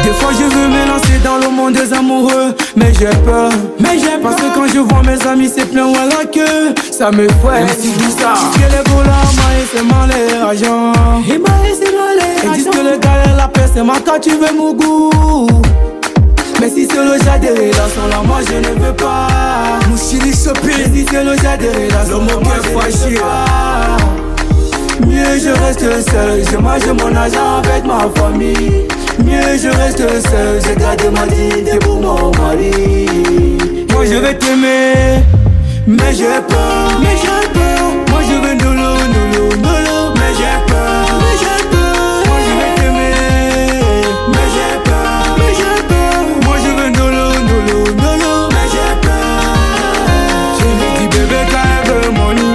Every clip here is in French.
Des fois je veux me lancer dans le monde des amoureux, mais j'ai peur. Parce que quand je vois mes amis c'est plein à la queue, ça me fouette. MC Douza. Ils disent que les gars c'est mal les argent. Ils disent que le gars est la paix, c'est ma toi tu veux mon goût. Mais si c'est le jardin des relations là, moi je ne veux pas. Mouchili Shopping. Si c'est le jardin des relations, Le mot moi bien je ne fâché. veux pas. Mieux je reste seul, je mange mon argent avec ma famille. Mieux je reste seul, je garde ma dignité pour mon mari. Moi je vais t'aimer, mais j'ai peur. Moi je veux nolo, mais j'ai peur. Moi je vais t'aimer, mais j'ai peur. Moi je veux nolo, mais j'ai peur. Je me dis bébé quand elle veut money.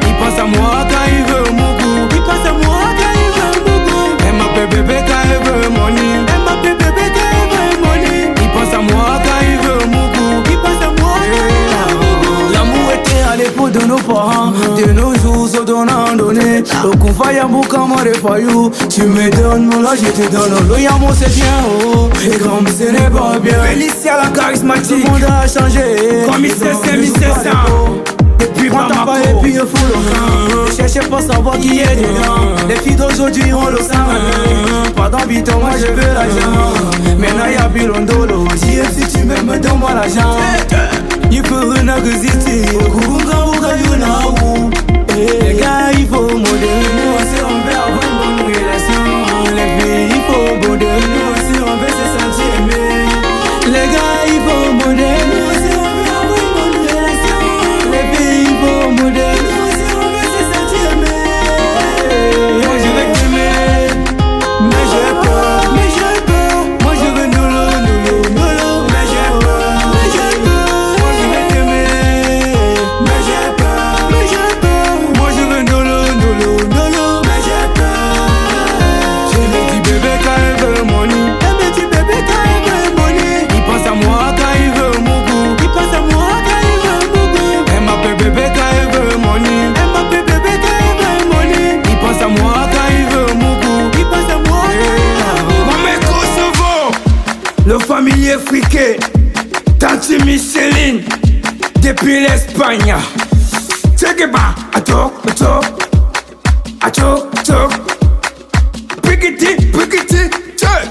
Il pense à moi quand il veut mon goût. Elle m'appelle bébé quand elle veut money. Il pense à moi quand il veut mon goût. L'amour était à l'époque de nos parents. De nos jours, se donnant donné. Le confort y'a beaucoup comme un refaillou. Tu me donnes mon là, je te donne. Le yamour c'est bien haut. Et comme ce n'est pas bien. Félicia la charismatique. Le monde a changé. Comme il sait, Depuis prends ta part et puis il faut le camp. Ne cherchez pas à savoir qui est dedans. Les filles d'aujourd'hui ont le sang. Pas d'ambition, moi je veux l'argent. Maintenant y'a plus l'ondolo. Si tu m'aimes, donne-moi l'argent. Il faut une résister. Les gars, il faut modérer. Nous aussi on veut avoir une bonne relation. Les filles, il faut modérer. Nous aussi on veut se sentir aimé. Les gars, il faut modérer. Nous aussi on veut avoir une bonne relation. Les filles, il faut modérer. Nous aussi on veut se sentir aimé. Moi je vais t'aimer, mais j'ai peur. Moi je veux nolo, mais j'ai peur. Moi je vais t'aimer, mais j'ai peur. Moi je veux nolo, mais j'ai peur. Je me dis bébé quand elle veut money. Il pense à moi quand il veut mon goût. Elle m'appelle bébé quand elle veut money. Il pense à moi quand il veut mon goût. Maman Kosovo. Le familier friqué. Tante Micheline. Depuis l'Espagne. Check it back. Ato. Piquiti. Check.